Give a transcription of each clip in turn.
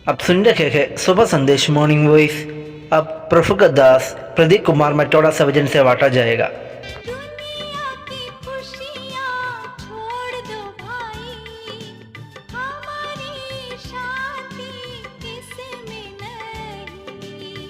आप सुन रहे हैं सुबह संदेश मॉर्निंग वॉइस। अब प्रफुल्ल दास प्रदीप कुमार मटौड़ा से वजन से बांटा जाएगा। दुनिया की खुशियाँ छोड़ दो भाई, हमारी शांति किसमें नहीं।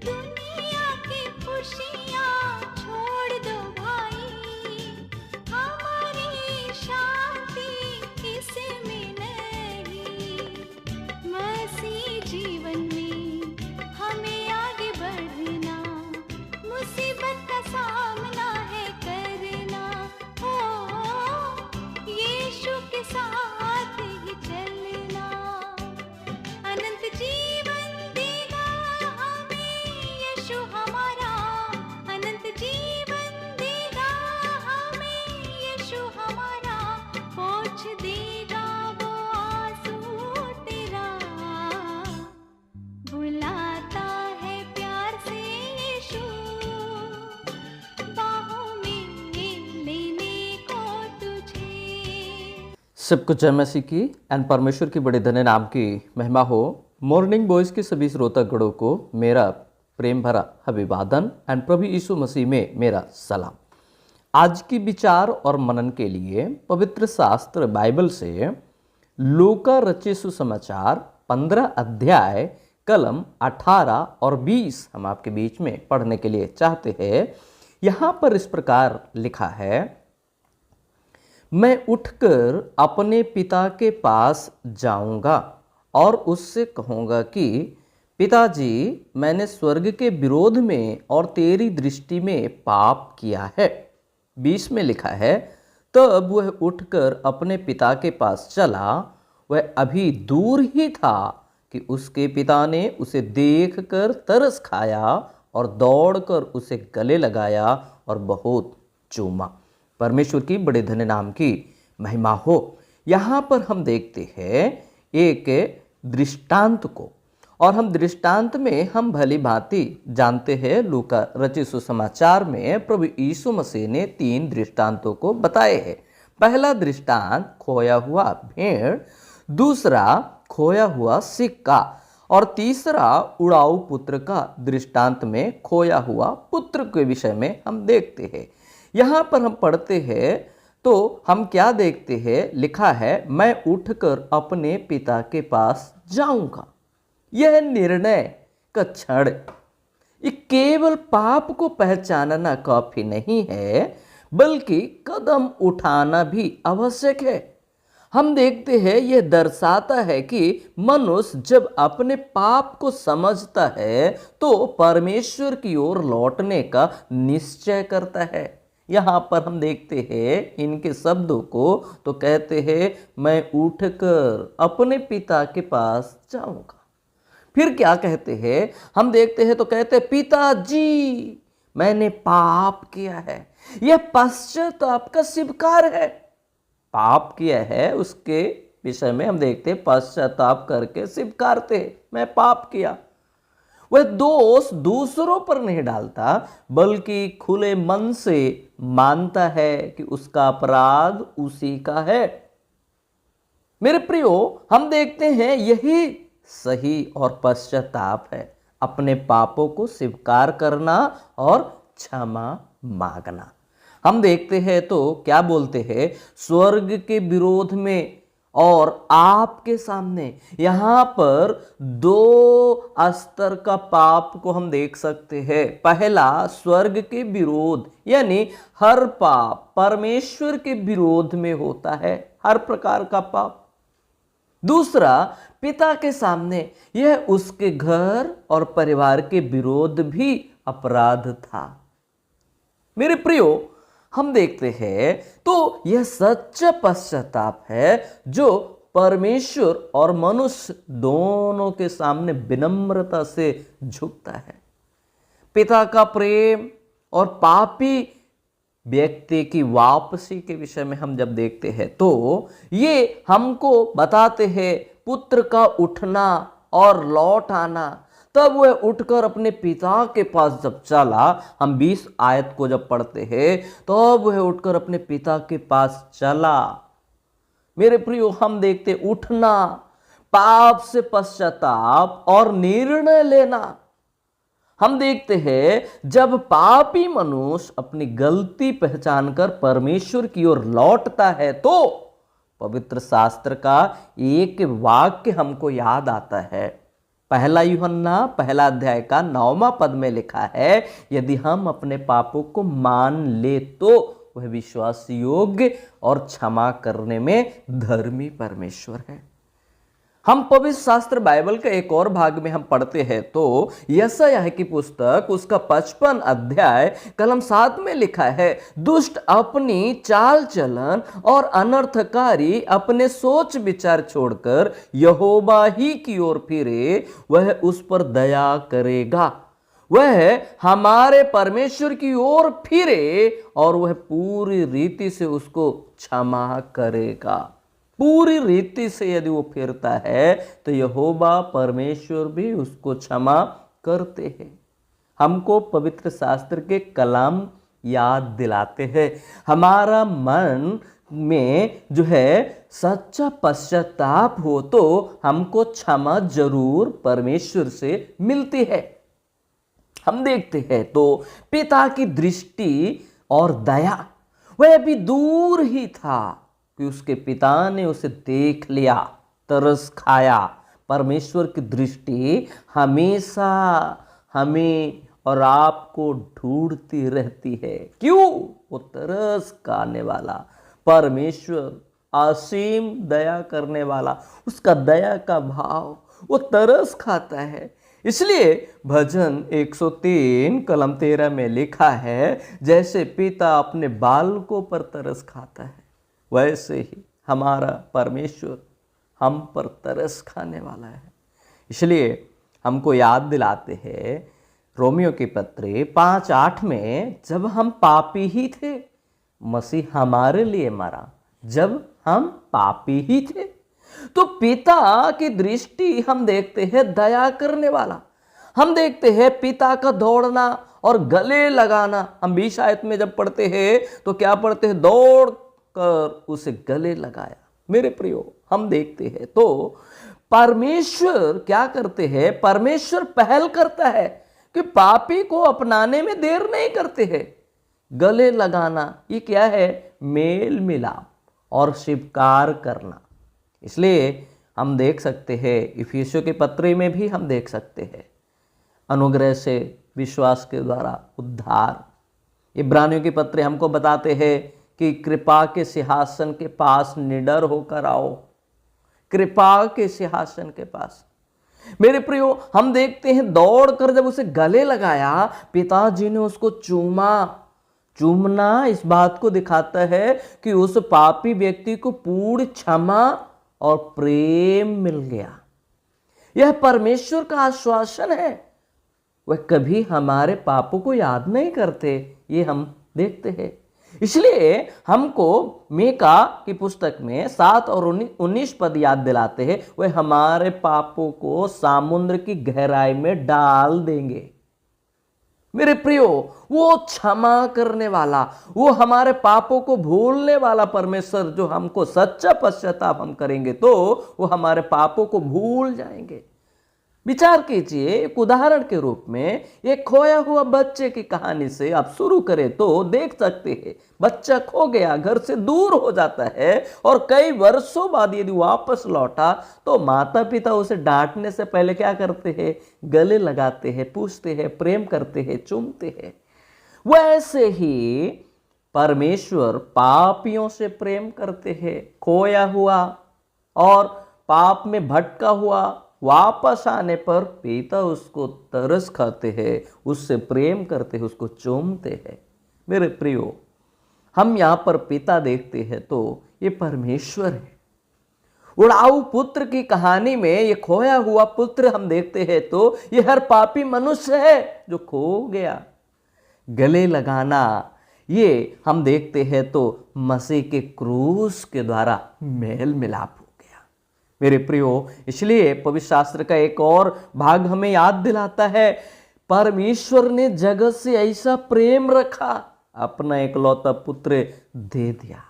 दुनिया की खुशियाँ छोड़ दो भाई, हमारी शांति किसमें नहीं। मसीह जीवन में हमें आगे बढ़ना, मुसीबत का सामना है करना। ओ यीशु के साथ ही चलना, अनंत जीवन देगा हमें यीशु हमारा। अनंत जीवन देगा हमें यीशु हमारा, पोंछ देगा वो आंसू तेरा। बुलाता है प्यार से यीशु, बाहों में लेने को तुझे। सबको जय मसीह की एंड परमेश्वर की बड़े धन्य नाम की महिमा हो। मॉर्निंग बॉयज के सभी श्रोतागणों को मेरा प्रेम भरा अभिवादन एंड प्रभु यीशु मसीह में मेरा सलाम। आज की विचार और मनन के लिए पवित्र शास्त्र बाइबल से लूका रचित सुसमाचार 15 अध्याय कलम 18 और 20 हम आपके बीच में पढ़ने के लिए चाहते हैं। यहाँ पर इस प्रकार लिखा है, मैं उठकर अपने पिता के पास जाऊंगा और उससे कहूंगा कि पिताजी, मैंने स्वर्ग के विरोध में और तेरी दृष्टि में पाप किया है। 20 में लिखा है, तब वह उठकर अपने पिता के पास चला। वह अभी दूर ही था कि उसके पिता ने उसे देखकर तरस खाया और दौड़कर उसे गले लगाया और बहुत चूमा। परमेश्वर की बड़े धन्य नाम की महिमा हो। यहाँ पर हम देखते हैं एक दृष्टांत को, और हम दृष्टांत में हम भली भांति जानते हैं लूका रचित सुसमाचार में प्रभु यीशु मसीह ने 3 दृष्टांतों को बताए हैं। पहला दृष्टांत खोया हुआ भेड़, दूसरा खोया हुआ सिक्का और तीसरा उड़ाऊ पुत्र का दृष्टांत में खोया हुआ पुत्र के विषय में हम देखते हैं। यहाँ पर हम पढ़ते हैं तो हम क्या देखते हैं, लिखा है, मैं उठकर अपने पिता के पास जाऊंगा। यह निर्णय का क्षण, ये केवल पाप को पहचानना काफी नहीं है, बल्कि कदम उठाना भी आवश्यक है। हम देखते हैं यह दर्शाता है कि मनुष्य जब अपने पाप को समझता है तो परमेश्वर की ओर लौटने का निश्चय करता है। यहाँ पर हम देखते हैं इनके शब्दों को तो कहते हैं, मैं उठकर अपने पिता के पास जाऊंगा। फिर क्या कहते हैं, हम देखते हैं तो कहते हैं, पिताजी, मैंने पाप किया है। यह पश्चाताप का स्वीकार है। पाप किया है उसके विषय में हम देखते हैं पश्चाताप करके स्वीकारते हैं, मैं पाप किया। वह दोष दूसरों पर नहीं डालता, बल्कि खुले मन से मानता है कि उसका अपराध उसी का है। मेरे प्रियो, हम देखते हैं यही सही और पश्चाताप है, अपने पापों को स्वीकार करना और क्षमा मांगना। हम देखते हैं तो क्या बोलते हैं, स्वर्ग के विरोध में और आपके सामने। यहाँ पर 2 स्तर का पाप को हम देख सकते हैं। पहला, स्वर्ग के विरोध, यानी हर पाप परमेश्वर के विरोध में होता है, हर प्रकार का पाप। दूसरा, पिता के सामने, यह उसके घर और परिवार के विरोध भी अपराध था। मेरे प्रियो, हम देखते हैं तो यह सच्चा पश्चाताप है जो परमेश्वर और मनुष्य दोनों के सामने विनम्रता से झुकता है। पिता का प्रेम और पापी व्यक्ति की वापसी के विषय में हम जब देखते हैं तो ये हमको बताते हैं पुत्र का उठना और लौट आना तब वह उठकर अपने पिता के पास जब चला, हम 20 आयत को जब पढ़ते हैं तब वह उठकर अपने पिता के पास चला। मेरे प्रियो, हम देखते उठना, पाप से पश्चाताप और निर्णय लेना। हम देखते हैं जब पापी मनुष्य अपनी गलती पहचानकर परमेश्वर की ओर लौटता है तो पवित्र शास्त्र का एक वाक्य हमको याद आता है। पहला यूहन्ना पहला अध्याय का 9वां पद में लिखा है, यदि हम अपने पापों को मान ले तो वह विश्वास योग्य और क्षमा करने में धर्मी परमेश्वर है। हम पवित्र शास्त्र बाइबल के एक और भाग में हम पढ़ते हैं तो यशायाह की पुस्तक उसका 55 अध्याय कलम 7 में लिखा है, दुष्ट अपनी चाल चलन और अनर्थकारी अपने सोच विचार छोड़कर यहोवा ही की ओर फिरे, वह उस पर दया करेगा। वह हमारे परमेश्वर की ओर फिरे और वह पूरी रीति से उसको क्षमा करेगा। पूरी रीति से यदि वो फिरता है तो यहोवा परमेश्वर भी उसको क्षमा करते हैं। हमको पवित्र शास्त्र के कलाम याद दिलाते हैं। हमारा मन में जो है सच्चा पश्चाताप हो तो हमको क्षमा जरूर परमेश्वर से मिलती है। हम देखते हैं तो पिता की दृष्टि और दया, वह अभी दूर ही था कि उसके पिता ने उसे देख लिया, तरस खाया। परमेश्वर की दृष्टि हमेशा हमें और आपको ढूंढती रहती है। क्यों? वो तरस खाने वाला परमेश्वर, असीम दया करने वाला, उसका दया का भाव वो तरस खाता है। इसलिए भजन 103 कलम 13 में लिखा है, जैसे पिता अपने बालकों पर तरस खाता है वैसे ही हमारा परमेश्वर हम पर तरस खाने वाला है। इसलिए हमको याद दिलाते हैं रोमियो की पत्री 5:8 में, जब हम पापी ही थे मसीह हमारे लिए मरा। जब हम पापी ही थे तो पिता की दृष्टि हम देखते हैं दया करने वाला। हम देखते हैं पिता का दौड़ना और गले लगाना। हम 20 आयत में जब पढ़ते हैं तो क्या पढ़ते हैं? दौड़ कर उसे गले लगाया। मेरे प्रियो, हम देखते हैं तो परमेश्वर क्या करते हैं? परमेश्वर पहल करता है कि पापी को अपनाने में देर नहीं करते हैं। गले लगाना ये क्या है? मेल मिलाप और स्वीकार करना। इसलिए हम देख सकते हैं इफिसियों के पत्री में भी हम देख सकते हैं अनुग्रह से विश्वास के द्वारा उद्धार। इब्रानियों की पत्री हमको बताते हैं कि कृपा के सिंहासन के पास निडर होकर आओ। कृपा के सिंहासन के पास। मेरे प्रियो, हम देखते हैं दौड़कर जब उसे गले लगाया, पिताजी ने उसको चूमा। चूमना इस बात को दिखाता है कि उस पापी व्यक्ति को पूर्ण क्षमा और प्रेम मिल गया। यह परमेश्वर का आश्वासन है। वह कभी हमारे पापों को याद नहीं करते, ये हम देखते हैं। इसलिए हमको मीका की पुस्तक में 7 और 19 पद याद दिलाते हैं, वह हमारे पापों को समुद्र की गहराई में डाल देंगे। मेरे प्रियो, वो क्षमा करने वाला, वो हमारे पापों को भूलने वाला परमेश्वर, जो हमको सच्चा पश्चाताप हम करेंगे तो वो हमारे पापों को भूल जाएंगे। विचार कीजिए, एक उदाहरण के रूप में एक खोया हुआ बच्चे की कहानी से आप शुरू करें तो देख सकते हैं बच्चा खो गया, घर से दूर हो जाता है और कई वर्षों बाद यदि वापस लौटा तो माता पिता उसे डांटने से पहले क्या करते हैं? गले लगाते हैं, पूछते हैं, प्रेम करते हैं, चूमते हैं। वैसे ही परमेश्वर पापियों से प्रेम करते हैं। खोया हुआ और पाप में भटका हुआ वापस आने पर पिता उसको तरस खाते हैं, उससे प्रेम करते हैं, उसको चूमते हैं। मेरे प्रियो, हम यहाँ पर पिता देखते हैं तो ये परमेश्वर है। उड़ाऊ पुत्र की कहानी में ये खोया हुआ पुत्र हम देखते हैं तो ये हर पापी मनुष्य है जो खो गया। गले लगाना ये हम देखते हैं तो मसीह के क्रूस के द्वारा मेल मिलाप हो गया। मेरे प्रियो, इसलिए पवित्र शास्त्र का एक और भाग हमें याद दिलाता है, परमेश्वर ने जगत से ऐसा प्रेम रखा, अपना इकलौता पुत्र दे दिया,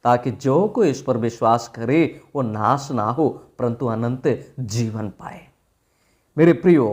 ताकि जो कोई इस पर विश्वास करे वो नाश ना हो परंतु अनंत जीवन पाए। मेरे प्रियो,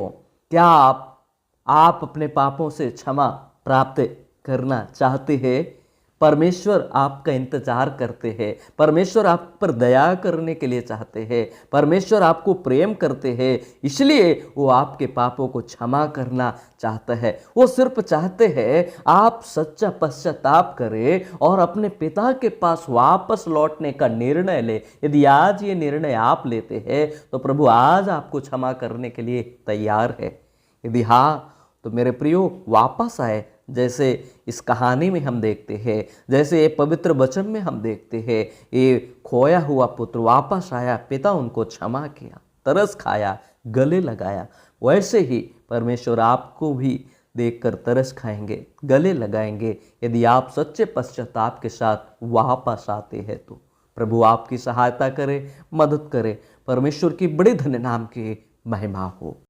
क्या आप अपने पापों से क्षमा प्राप्त करना चाहते हैं? परमेश्वर आपका इंतजार करते हैं, परमेश्वर आप पर दया करने के लिए चाहते हैं, परमेश्वर आपको प्रेम करते हैं, इसलिए वो आपके पापों को क्षमा करना चाहता है। वो सिर्फ चाहते हैं आप सच्चा पश्चाताप करें और अपने पिता के पास वापस लौटने का निर्णय ले। यदि आज ये निर्णय आप लेते हैं तो प्रभु आज आपको क्षमा करने के लिए तैयार है। यदि हाँ, तो मेरे प्रियो वापस आए, जैसे इस कहानी में हम देखते हैं, जैसे ये पवित्र वचन में हम देखते हैं, ये खोया हुआ पुत्र वापस आया, पिता उनको क्षमा किया, तरस खाया, गले लगाया। वैसे ही परमेश्वर आपको भी देखकर तरस खाएंगे, गले लगाएंगे, यदि आप सच्चे पश्चाताप के साथ वापस आते हैं तो। प्रभु आपकी सहायता करे, मदद करे। परमेश्वर की बड़े धन्य नाम की महिमा हो।